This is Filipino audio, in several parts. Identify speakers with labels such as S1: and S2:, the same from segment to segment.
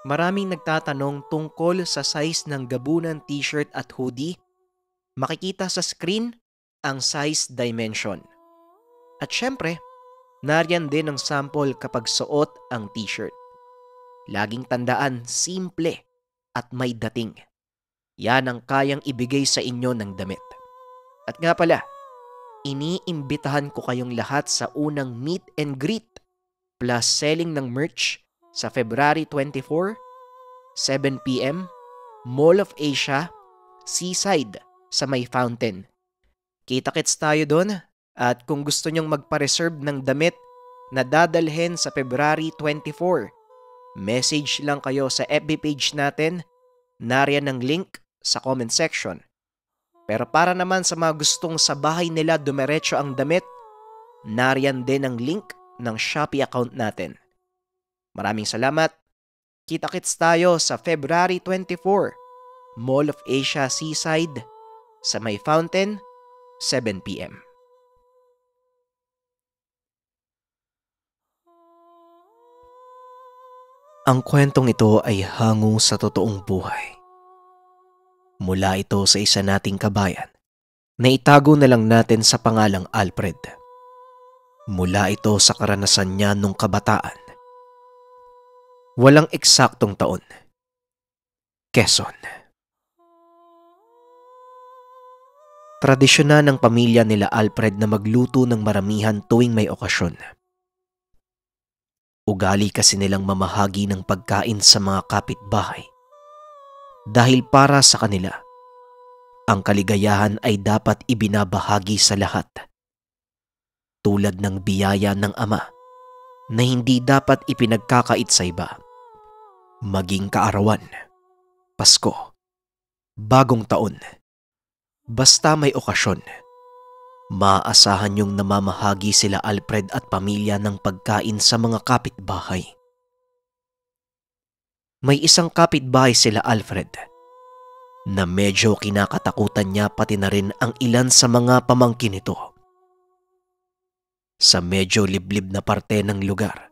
S1: Maraming nagtatanong tungkol sa size ng gabunan t-shirt at hoodie. Makikita sa screen ang size dimension. At syempre, nariyan din ang sample kapag suot ang t-shirt. Laging tandaan, simple at may dating. Yan ang kayang ibigay sa inyo ng damit. At nga pala, iniimbitahan ko kayong lahat sa unang meet and greet plus selling ng merch sa February 24, 7 p.m, Mall of Asia, Seaside sa May Fountain. Kita-kits tayo doon at kung gusto nyong magpa-reserve ng damit na dadalhin sa February 24, message lang kayo sa FB page natin, nariyan ang link sa comment section. Pero para naman sa mga gustong sa bahay nila dumiretso ang damit, nariyan din ang link ng Shopee account natin. Maraming salamat. Kita-kits tayo sa February 24, Mall of Asia Seaside sa May Fountain, 7 p.m. Ang kwentong ito ay hango sa totoong buhay. Mula ito sa isa nating kabayan na itago na lang natin sa pangalang Alfred. Mula ito sa karanasan niya nung kabataan. Walang eksaktong taon. Quezon. Tradisyonan ng pamilya nila Alfred na magluto ng maramihan tuwing may okasyon. Ugali kasi nilang mamahagi ng pagkain sa mga kapitbahay. Dahil para sa kanila, ang kaligayahan ay dapat ibinabahagi sa lahat. Tulad ng biyaya ng ama na hindi dapat ipinagkakait sa iba. Maging kaarawan, Pasko, Bagong Taon, basta may okasyon, maaasahan yung namamahagi sila Alfred at pamilya ng pagkain sa mga kapitbahay. May isang kapitbahay sila Alfred na medyo kinakatakutan niya pati na rin ang ilan sa mga pamangkin nito. Sa medyo liblib na parte ng lugar,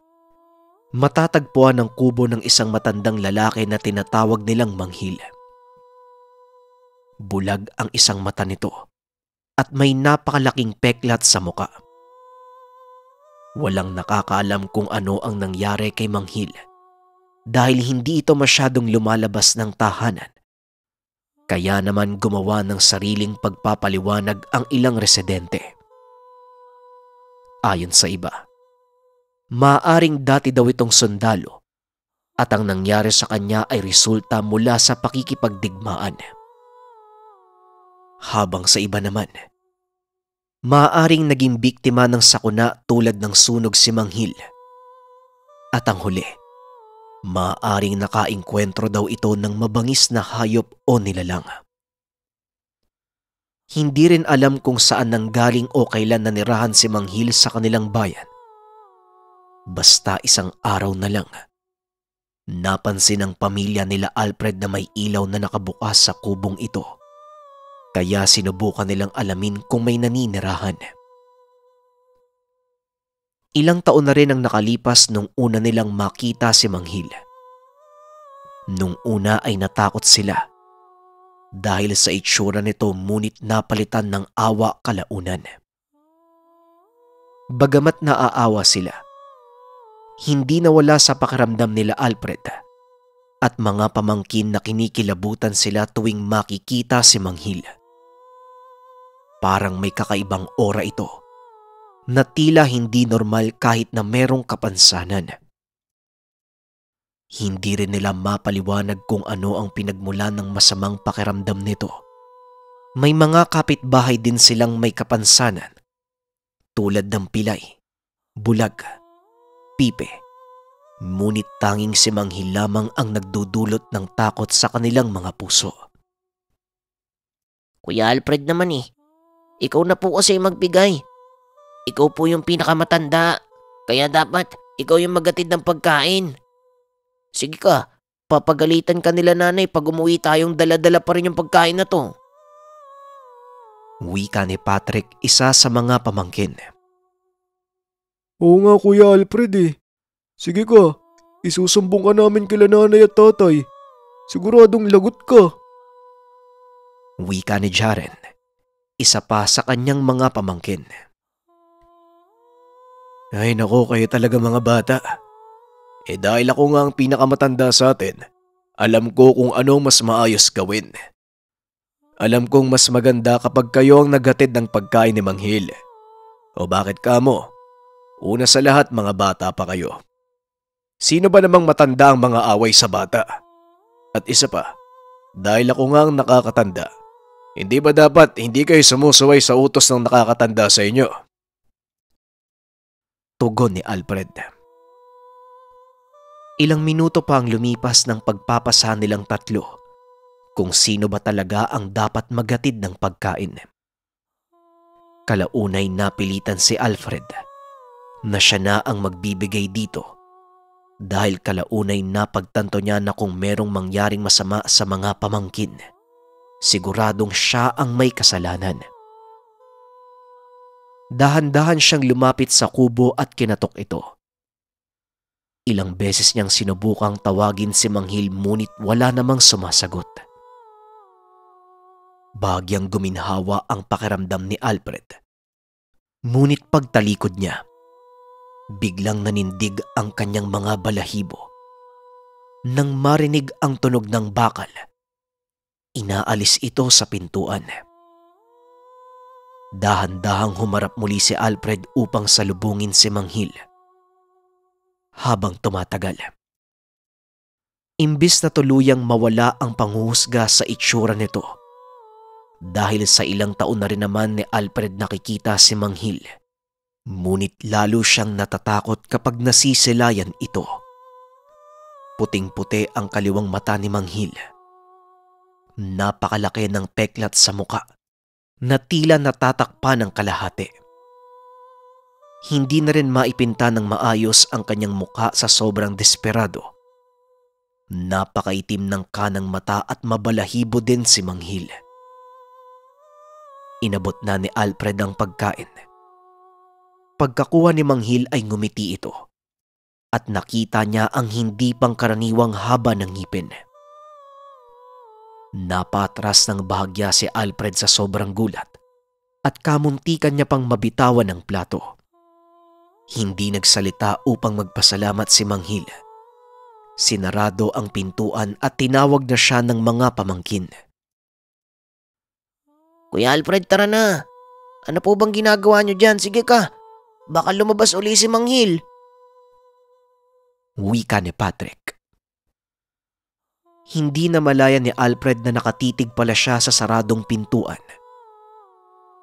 S1: matatagpuan ang kubo ng isang matandang lalaki na tinatawag nilang Manghil. Bulag ang isang mata nito at may napakalaking peklat sa muka. Walang nakakaalam kung ano ang nangyari kay Manghil dahil hindi ito masyadong lumalabas ng tahanan. Kaya naman gumawa ng sariling pagpapaliwanag ang ilang residente. Ayon sa iba, maaring dati daw itong sundalo at ang nangyari sa kanya ay resulta mula sa pakikipagdigmaan. Habang sa iba naman, maaring naging biktima ng sakuna tulad ng sunog si Manghil. At ang huli, maaring nakaengkwentro daw ito ng mabangis na hayop o nilalang. Hindi rin alam kung saan nanggaling o kailan nanirahan si Manghil sa kanilang bayan. Basta isang araw na lang, napansin ng pamilya nila Alfred na may ilaw na nakabukas sa kubong ito. Kaya sinubukan nilang alamin kung may naninirahan. Ilang taon na rin ang nakalipas nung una nilang makita si Manghil. Nung una ay natakot sila dahil sa itsura nito ngunit napalitan ng awa kalaunan. Bagamat naaawa sila, hindi nawala sa pakiramdam nila Alfred at mga pamangkin na kinikilabutan sila tuwing makikita si Manghil. Parang may kakaibang aura ito na tila hindi normal kahit na merong kapansanan. Hindi rin nila mapaliwanag kung ano ang pinagmulan ng masamang pakiramdam nito. May mga kapitbahay din silang may kapansanan tulad ng pilay, bulag, pipe. Ngunit tanging si Manghil lamang ang nagdudulot ng takot sa kanilang mga puso.
S2: Kuya Alfred naman ikaw na po kasi magbigay. Ikaw po yung pinakamatanda, kaya dapat ikaw yung maghatid ng pagkain. Sige ka, papagalitan ka nila nanay pag umuwi tayong dala-dala pa rin yung pagkain na to.
S1: Wika ni Patrick, isa sa mga pamangkin.
S3: Oo nga Kuya Alfred Sige ka, Isusumbong ka namin kila nanay at tatay. Siguradong lagot ka.
S1: Wika ni Jaren, isa pa sa kanyang mga pamangkin.
S3: Ay nako, kayo talaga mga bata. Dahil ako nga ang pinakamatanda sa atin, alam ko kung anong mas maayos gawin. Alam kong mas maganda kapag kayo ang naghatid ng pagkain ni Manghil. O bakit kamo? Una sa lahat, mga bata pa kayo. Sino ba namang matanda ang mga away sa bata? At isa pa, dahil ako nga ang nakakatanda, hindi ba dapat hindi kayo sumusuway sa utos ng nakakatanda sa inyo?
S1: Tugon ni Alfred. Ilang minuto pa ang lumipas ng pagpapasa nilang tatlo kung sino ba talaga ang dapat maghatid ng pagkain. Kalaunay napilitan si Alfred na siya na ang magbibigay dito dahil kalaunay napagtanto niya na kung merong mangyaring masama sa mga pamangkin, siguradong siya ang may kasalanan. Dahan-dahan siyang lumapit sa kubo at kinatok ito. Ilang beses niyang sinubukang tawagin si Manghil ngunit wala namang sumasagot. Bagyang guminhawa ang pakiramdam ni Alfred. Ngunit pagtalikod niya, biglang nanindig ang kanyang mga balahibo. Nang marinig ang tunog ng bakal, inaalis ito sa pintuan. Dahan-dahang humarap muli si Alfred upang salubungin si Manghil. Habang tumatagal, imbis na tuluyang mawala ang panghuhusga sa itsura nito, dahil sa ilang taon na rin naman ni Alfred nakikita si Manghil, ngunit lalo siyang natatakot kapag nasisilayan ito. Puting-puti ang kaliwang mata ni Manghil. Napakalaki ng peklat sa muka na tila natatakpan ng kalahati. Hindi na rin maipinta ng maayos ang kanyang muka sa sobrang desperado. Napakaitim ng kanang mata at mabalahibo din si Manghil. Inabot na ni Alfred ang pagkain. Pagkakuha ni Manghil ay ngumiti ito at nakita niya ang hindi pangkaraniwang haba ng ngipin. Napatras ng bahagya si Alfred sa sobrang gulat at kamuntikan niya pang mabitawan ng plato. Hindi nagsalita upang magpasalamat si Manghil. Sinarado ang pintuan at tinawag na siya ng mga pamangkin.
S2: Kuya Alfred, tara na. Ano po bang ginagawa niyo dyan? Sige ka. Baka lumabas uli si Manghil.
S1: Wika ni Patrick. Hindi na malaya ni Alfred na nakatitig pala siya sa saradong pintuan.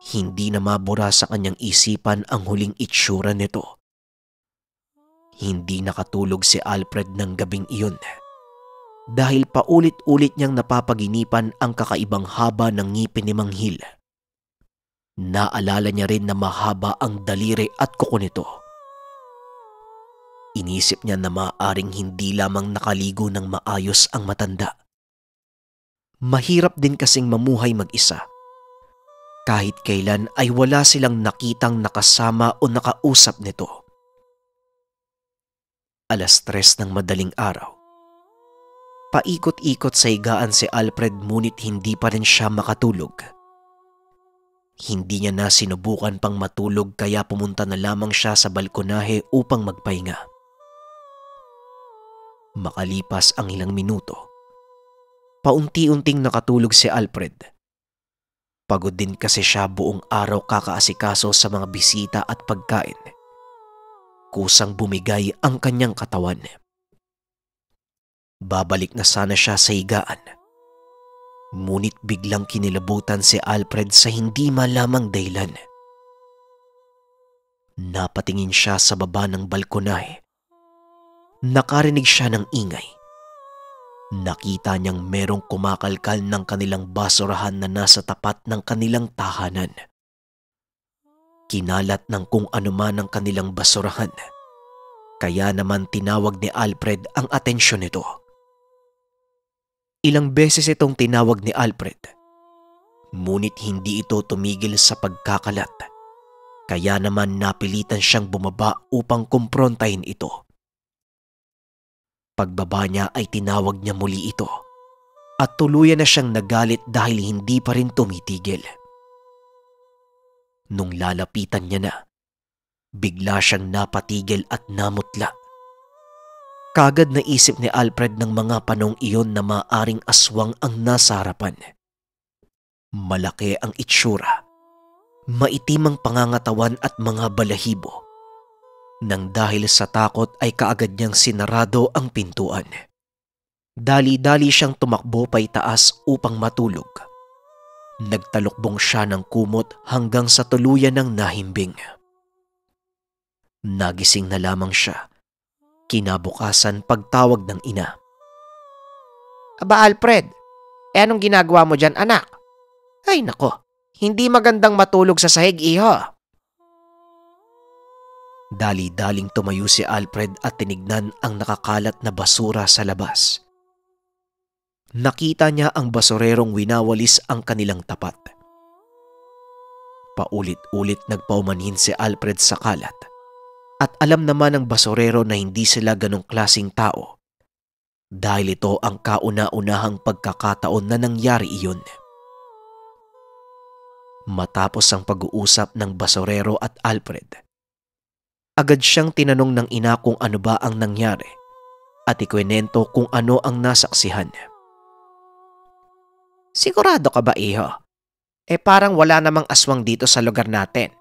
S1: Hindi na mabura sa kanyang isipan ang huling itsura nito. Hindi nakatulog si Alfred ng gabing iyon dahil paulit-ulit niyang napapaginipan ang kakaibang haba ng ngipin ni Manghil. Naalala niya rin na mahaba ang daliri at kuko nito. Inisip niya na maaaring hindi lamang nakaligo ng maayos ang matanda. Mahirap din kasing mamuhay mag-isa. Kahit kailan ay wala silang nakitang nakasama o nakausap nito. 3:00 ng madaling araw. Paikot-ikot sa higaan si Alfred ngunit hindi pa rin siya makatulog. Hindi niya na sinubukan pang matulog kaya pumunta na lamang siya sa balkonahe upang magpahinga. Makalipas ang ilang minuto, paunti-unting nakatulog si Alfred. Pagod din kasi siya buong araw kakaasikaso sa mga bisita at pagkain. Kusang bumigay ang kanyang katawan. Babalik na sana siya sa higaan. Ngunit biglang kinilabutan si Alfred sa hindi malamang dahilan. Napatingin siya sa baba ng balkonahe. Nakarinig siya ng ingay. Nakita niyang merong kumakalkal ng kanilang basurahan na nasa tapat ng kanilang tahanan. Kinalat ng kung anuman ang kanilang basurahan. Kaya naman tinawag ni Alfred ang atensyon nito. Ilang beses itong tinawag ni Alfred. Ngunit hindi ito tumigil sa pagkakalat. Kaya naman napilitan siyang bumaba upang kumprontahin ito. Pagbaba niya ay tinawag niya muli ito at tuluyan na siyang nagalit dahil hindi pa rin tumitigil. Nung lalapitan niya na, bigla siyang napatigil at namutla. Kagad naisip ni Alfred ng mga panong iyon na maaring aswang ang nasa harapan. Malaki ang itsura, maitim ang pangangatawan at mga balahibo. Nang dahil sa takot ay kaagad niyang sinarado ang pintuan. Dali-dali siyang tumakbo paitaas upang matulog. Nagtalukbong siya ng kumot hanggang sa tuluyan ng nahimbing. Nagising na lamang siya. Kinabukasan pagtawag ng ina.
S2: Aba Alfred, anong ginagawa mo dyan anak? Ay nako, hindi magandang matulog sa sahig iho.
S1: Dali-daling tumayo si Alfred at tinignan ang nakakalat na basura sa labas. Nakita niya ang basurerong winawalis ang kanilang tapat. Paulit-ulit nagpaumanhin si Alfred sa kalat. At alam naman ng basurero na hindi sila ganong klaseng tao dahil ito ang kauna-unahang pagkakataon na nangyari iyon. Matapos ang pag-uusap ng basurero at Alfred, agad siyang tinanong ng ina kung ano ba ang nangyari at ikwento kung ano ang nasaksihan.
S2: Sigurado ka ba iho? Parang wala namang aswang dito sa lugar natin.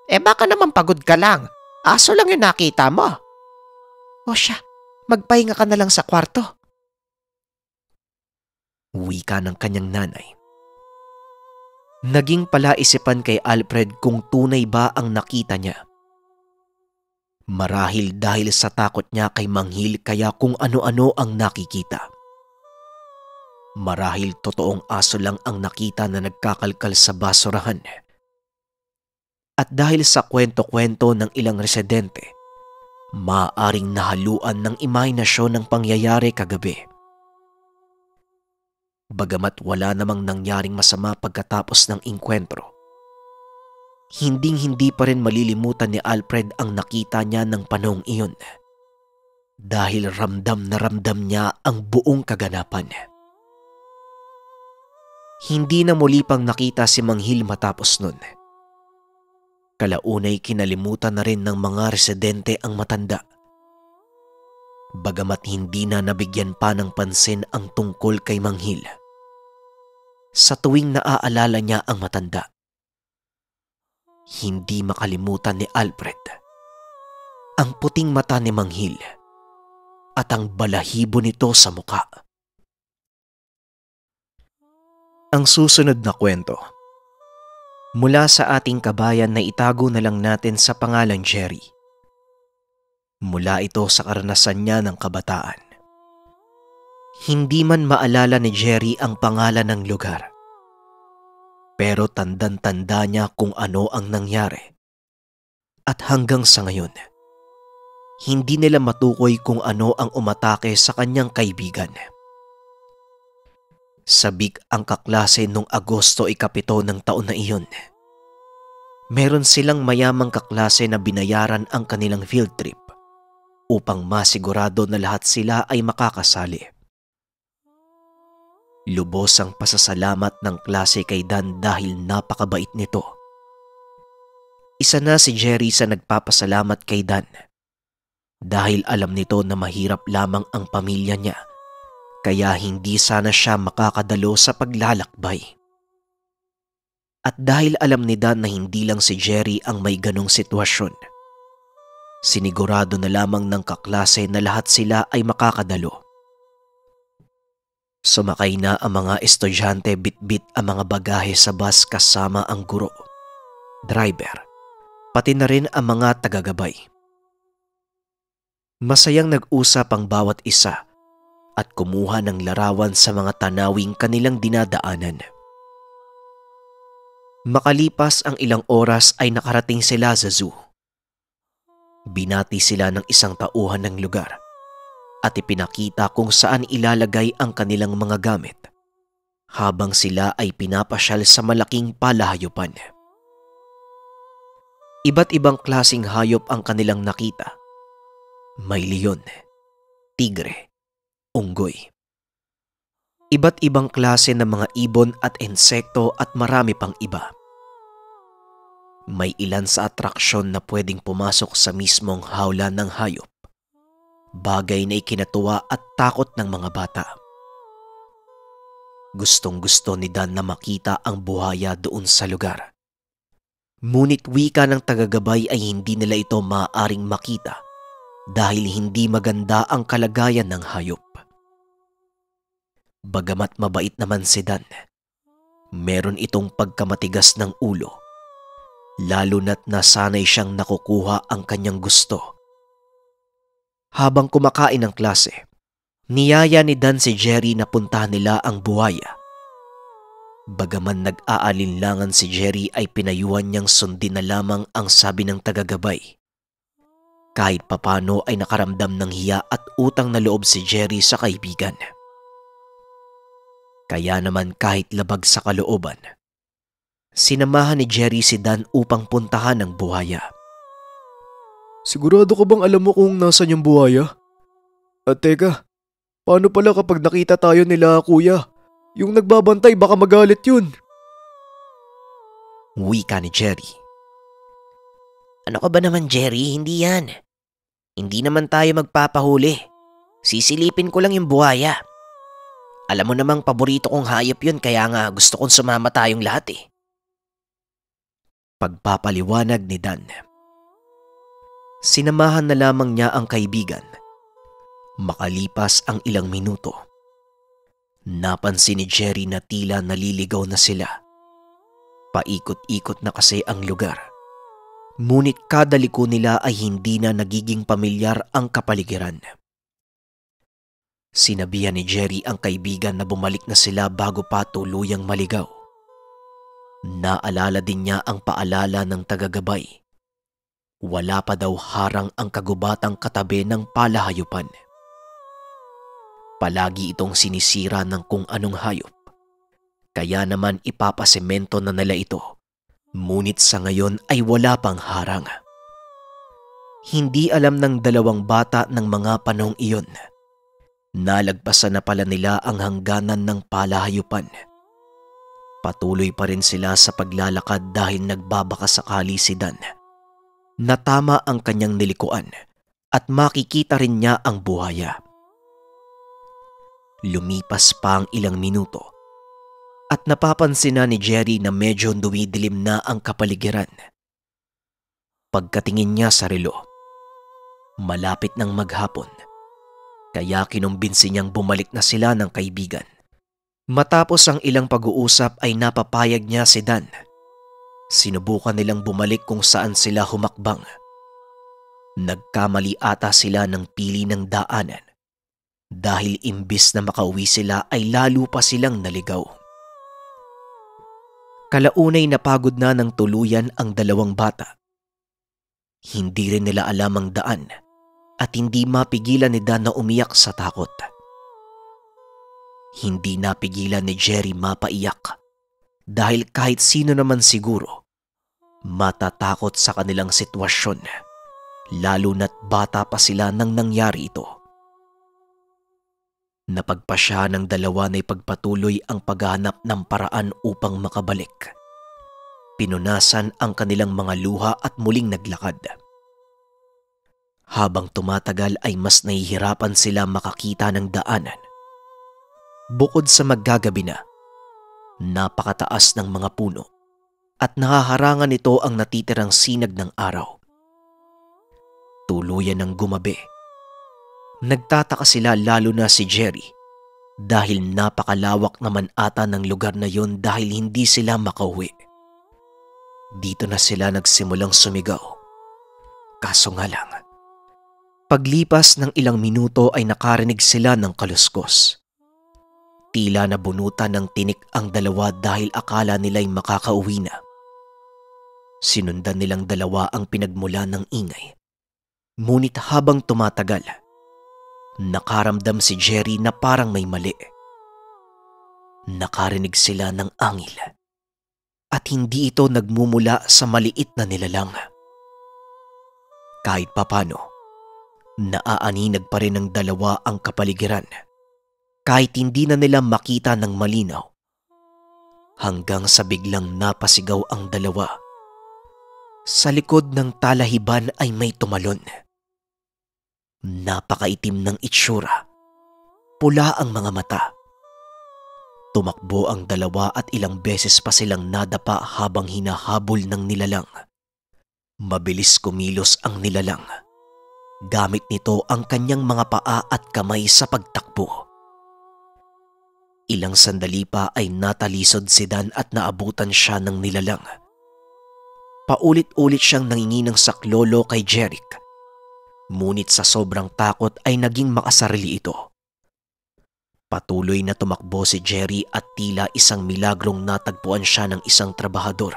S2: Baka naman pagod ka lang. Aso lang yung nakita mo. O siya, magpahinga ka na lang sa kwarto.
S1: Wika ng kanyang nanay. Naging palaisipan kay Alfred kung tunay ba ang nakita niya. Marahil dahil sa takot niya kay Manghil kaya kung ano-ano ang nakikita. Marahil totoong aso lang ang nakita na nagkakalkal sa basurahan. At dahil sa kwento-kwento ng ilang residente, maaaring nahaluan ng imahinasyon ng pangyayari kagabi. Bagamat wala namang nangyaring masama pagkatapos ng inkwentro, hinding-hindi pa rin malilimutan ni Alfred ang nakita niya ng panahong iyon dahil ramdam na ramdam niya ang buong kaganapan. Hindi na muli pang nakita si Manghil matapos nun. Kalaunay kinalimutan na rin ng mga residente ang matanda. Bagamat hindi na nabigyan pa ng pansin ang tungkol kay Manghil. Sa tuwing naaalala niya ang matanda, hindi makalimutan ni Alfred ang puting mata ni Manghil at ang balahibo nito sa muka. Ang susunod na kwento mula sa ating kabayan na itago na lang natin sa pangalang Jerry. Mula ito sa karanasan niya ng kabataan. Hindi man maalala ni Jerry ang pangalan ng lugar. Pero tandan-tanda niya kung ano ang nangyari. At hanggang sa ngayon, hindi nila matukoy kung ano ang umatake sa kanyang kaibigan. Sabik ang kaklase noong Agosto 7 ng taon na iyon. Meron silang mayamang kaklase na binayaran ang kanilang field trip upang masigurado na lahat sila ay makakasali. Lubos ang pasasalamat ng klase kay Dan dahil napakabait nito. Isa na si Jerry sa nagpapasalamat kay Dan dahil alam nito na mahirap lamang ang pamilya niya. Kaya hindi sana siya makakadalo sa paglalakbay. At dahil alam ni Dan na hindi lang si Jerry ang may ganong sitwasyon, sinigurado na lamang ng kaklase na lahat sila ay makakadalo. Sumakay na ang mga estudyante bit-bit ang mga bagahe sa bus kasama ang guro, driver, pati na rin ang mga tagagabay. Masayang nag-usap ang bawat isa at kumuha ng larawan sa mga tanawing kanilang dinadaanan. Makalipas ang ilang oras ay nakarating sila sa zoo. Binati sila ng isang tauhan ng lugar at ipinakita kung saan ilalagay ang kanilang mga gamit habang sila ay pinapasyal sa malaking palahayupan. Iba't ibang klasing hayop ang kanilang nakita. May leon, tigre, unggoy. Iba't ibang klase ng mga ibon at insekto at marami pang iba. May ilan sa atraksyon na pwedeng pumasok sa mismong hawla ng hayop, bagay na ikinatuwa at takot ng mga bata. Gustong-gusto ni Dan na makita ang buhaya doon sa lugar. Ngunit wika ng tagagabay ay hindi nila ito maaaring makita dahil hindi maganda ang kalagayan ng hayop. Bagamat mabait naman si Dan, meron itong pagkamatigas ng ulo, lalo na't nasanay siyang nakukuha ang kanyang gusto. Habang kumakain ng klase, niyaya ni Dan si Jerry na puntahan nila ang buhaya. Bagaman nag-aalinlangan si Jerry ay pinayuhan niyang sundin na lamang ang sabi ng tagagabay. Kahit papano ay nakaramdam ng hiya at utang na loob si Jerry sa kaibigan. Kaya naman kahit labag sa kalooban, sinamahan ni Jerry si Dan upang puntahan ang buhaya.
S3: Sigurado ka bang alam mo kung nasan yung buhaya? At teka, paano pala kapag nakita tayo nila kuya? Yung nagbabantay baka magalit yun.
S1: Wika ni Jerry.
S2: Ano ka ba naman, Jerry? Hindi yan. Hindi naman tayo magpapahuli. Sisilipin ko lang yung buhaya. Alam mo namang paborito kong hayop yun kaya nga gusto kong sumama tayong lahat eh.
S1: Pagpapaliwanag ni Dan. Sinamahan na lamang niya ang kaibigan. Makalipas ang ilang minuto, napansin ni Jerry na tila naliligaw na sila. Paikot-ikot na kasi ang lugar. Ngunit kada liko nila ay hindi na nagiging pamilyar ang kapaligiran. Sinabihan ni Jerry ang kaibigan na bumalik na sila bago pa tuluyang maligaw. Naalala din niya ang paalala ng tagagabay. Wala pa daw harang ang kagubatang katabi ng palahayupan. Palagi itong sinisira ng kung anong hayop. Kaya naman ipapasemento na nila ito. Ngunit sa ngayon ay wala pang harang. Hindi alam ng dalawang bata ng mga panahong iyon. Nalagpasan na pala nila ang hangganan ng palahayupan. Patuloy pa rin sila sa paglalakad dahil nagbabakasakali si Dan. Natama ang kanyang nilikuan at makikita rin niya ang buhaya. Lumipas pa ang ilang minuto at napapansin na ni Jerry na medyo dumidilim na ang kapaligiran. Pagkatingin niya sa relo, malapit ng maghapon. Kaya kinumbinsi niyang bumalik na sila ng kaibigan. Matapos ang ilang pag-uusap ay napapayag niya si Dan. Sinubukan nilang bumalik kung saan sila humakbang. Nagkamali ata sila ng pili ng daanan. Dahil imbis na makauwi sila ay lalo pa silang naligaw. Kalaunay napagod na ng tuluyan ang dalawang bata. Hindi rin nila alam ang daan. At hindi mapigilan ni Dan na umiyak sa takot. Hindi napigilan ni Jerry mapaiyak dahil kahit sino naman siguro matatakot sa kanilang sitwasyon, lalo na't bata pa sila nang nangyari ito. Napagpasya ng dalawa na ipagpatuloy ang paghahanap ng paraan upang makabalik. Pinunasan ang kanilang mga luha at muling naglakad. Habang tumatagal ay mas nahihirapan sila makakita ng daanan. Bukod sa maggagabi na, napakataas ng mga puno at nahaharangan nito ang natitirang sinag ng araw. Tuluyan ng gumabi. Nagtataka sila lalo na si Jerry dahil napakalawak naman ata ng lugar na yon dahil hindi sila makauwi. Dito na sila nagsimulang sumigaw. Kaso nga lang, paglipas ng ilang minuto ay nakarinig sila ng kaluskos. Tila nabunutan ng tinik ang dalawa dahil akala nila'y makakauwi na. Sinundan nilang dalawa ang pinagmula ng ingay. Ngunit habang tumatagal, nakaramdam si Jerry na parang may mali. Nakarinig sila ng angil. At hindi ito nagmumula sa maliit na nilalang. Kahit papano, Naaaninag pa rin ng dalawa ang kapaligiran kahit hindi na nila makita ng malinaw. Hanggang sa biglang napasigaw ang dalawa. Sa likod ng talahiban ay may tumalon. Napakaitim ng itsura. Pula ang mga mata. Tumakbo ang dalawa at ilang beses pa silang nadapa habang hinahabol ng nilalang. Mabilis kumilos ang nilalang. Gamit nito ang kanyang mga paa at kamay sa pagtakbo. Ilang sandali pa ay natalisod si Dan at naabutan siya ng nilalang. Paulit-ulit siyang nangingi ng saklolo kay Jeric. Ngunit sa sobrang takot ay naging makasarili ito. Patuloy na tumakbo si Jerry at tila isang milagrong natagpuan siya ng isang trabahador.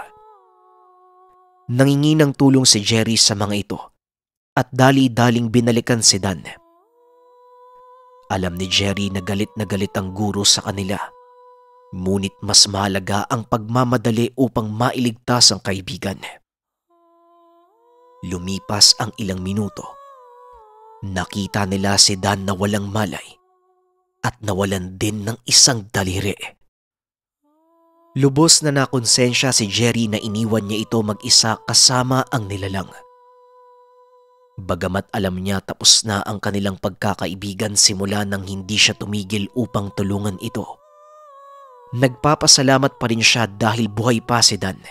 S1: Nangingi ng tulong si Jerry sa mga ito at dali-daling binalikan si Dan. Alam ni Jerry na galit ang guro sa kanila. Ngunit mas mahalaga ang pagmamadali upang mailigtas ang kaibigan. Lumipas ang ilang minuto. Nakita nila si Dan na walang malay at nawalan din ng isang daliri. Lubos na nakonsensya si Jerry na iniwan niya ito mag-isa kasama ang nilalang. Bagamat alam niya tapos na ang kanilang pagkakaibigan simula nang hindi siya tumigil upang tulungan ito. Nagpapasalamat pa rin siya dahil buhay pa si Dan.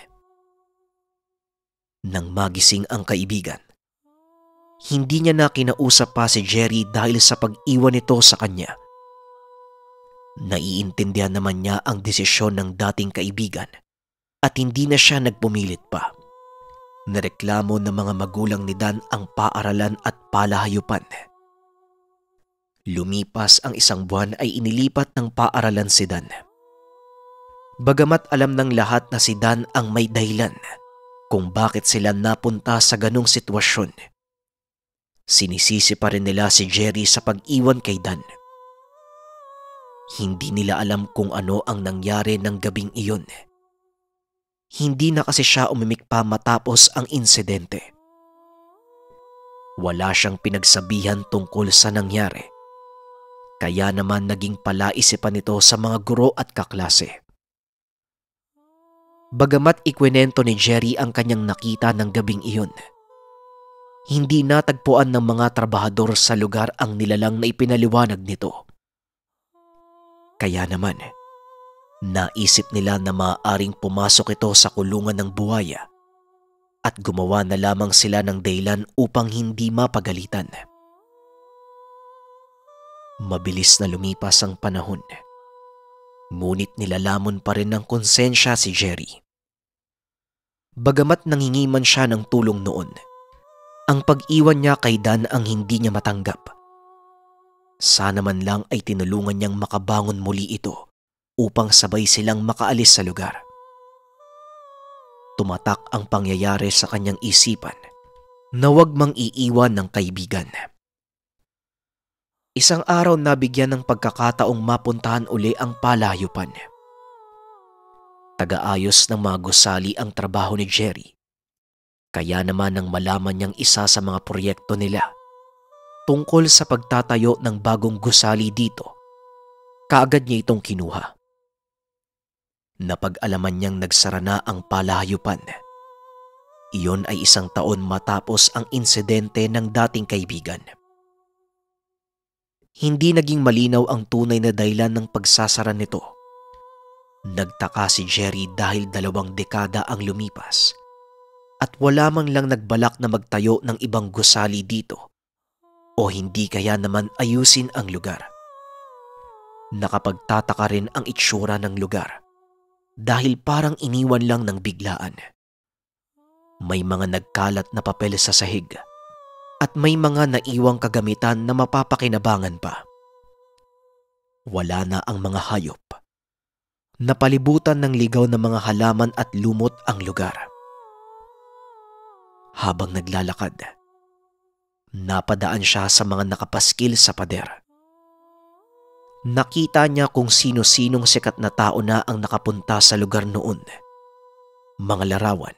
S1: Nang magising ang kaibigan, hindi niya na kinausap pa si Jerry dahil sa pag-iwan nito sa kanya. Naiintindihan naman niya ang desisyon ng dating kaibigan at hindi na siya nagpumilit pa. Nareklamo ng mga magulang ni Dan ang paaralan at palahayupan. Lumipas ang isang buwan ay inilipat ng paaralan si Dan. Bagamat alam ng lahat na si Dan ang may dahilan kung bakit sila napunta sa ganong sitwasyon, sinisisi pa rin nila si Jerry sa pag-iwan kay Dan. Hindi nila alam kung ano ang nangyari ng gabing iyon. Hindi na kasi siya umimik pa matapos ang insidente. Wala siyang pinagsabihan tungkol sa nangyari. Kaya naman naging palaisipan nito sa mga guro at kaklase. Bagamat ikwinento ni Jerry ang kanyang nakita ng gabing iyon, hindi natagpuan ng mga trabahador sa lugar ang nilalang na ipinaliwanag nito. Kaya naman, naisip nila na maaaring pumasok ito sa kulungan ng buhaya at gumawa na lamang sila ng dahilan upang hindi mapagalitan. Mabilis na lumipas ang panahon, ngunit nilalamon pa rin ng konsensya si Jerry. Bagamat nanghingi man siya ng tulong noon, ang pag-iwan niya kay Dan ang hindi niya matanggap. Sana man lang ay tinulungan niyang makabangon muli ito upang sabay silang makaalis sa lugar. Tumatak ang pangyayari sa kanyang isipan na huwag mang iiwan ng kaibigan. Isang araw nabigyan ng pagkakataong mapuntahan uli ang palayupan. Taga-ayos ng mga gusali ang trabaho ni Jerry. Kaya naman nang malaman niyang isa sa mga proyekto nila tungkol sa pagtatayo ng bagong gusali dito, kaagad niya itong kinuha. Napag-alaman niyang nagsara na ang palahayupan. Iyon ay 1 taon matapos ang insidente ng dating kaibigan. Hindi naging malinaw ang tunay na dahilan ng pagsasara nito. Nagtaka si Jerry dahil 2 dekada ang lumipas at wala man lang nagbalak na magtayo ng ibang gusali dito o hindi kaya naman ayusin ang lugar. Nakapagtataka rin ang itsura ng lugar dahil parang iniwan lang ng biglaan. May mga nagkalat na papel sa sahig at may mga naiwang kagamitan na mapapakinabangan pa. Wala na ang mga hayop. Napalibutan ng ligaw na mga halaman at lumot ang lugar. Habang naglalakad, napadaan siya sa mga nakapaskil sa pader. Nakita niya kung sino-sinong sikat na tao na ang nakapunta sa lugar noon. Mga larawan,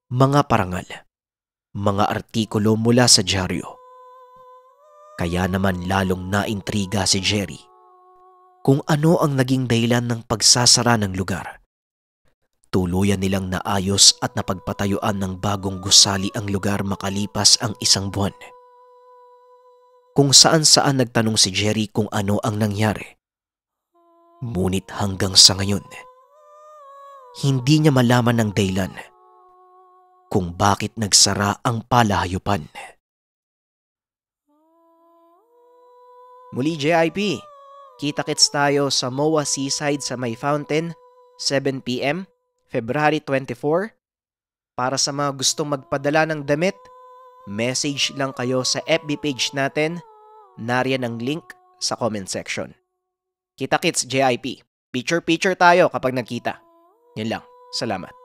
S1: mga parangal, mga artikulo mula sa dyaryo. Kaya naman lalong naintriga si Jerry kung ano ang naging dahilan ng pagsasara ng lugar. Tuluyan nilang naayos at napagpatayuan ng bagong gusali ang lugar makalipas ang 1 buwan. Kung saan-saan nagtanong si Jerry kung ano ang nangyari. Ngunit hanggang sa ngayon, hindi niya malaman ng dahilan kung bakit nagsara ang palahayupan. Muli JIP, kita-kits tayo sa MOA Seaside sa May Fountain, 7 p.m., February 24. Para sa mga gustong magpadala ng damit, message lang kayo sa FB page natin. Nariyan ang link sa comment section. Kita-kits JIP, picture-picture tayo kapag nagkita. Yan lang, salamat.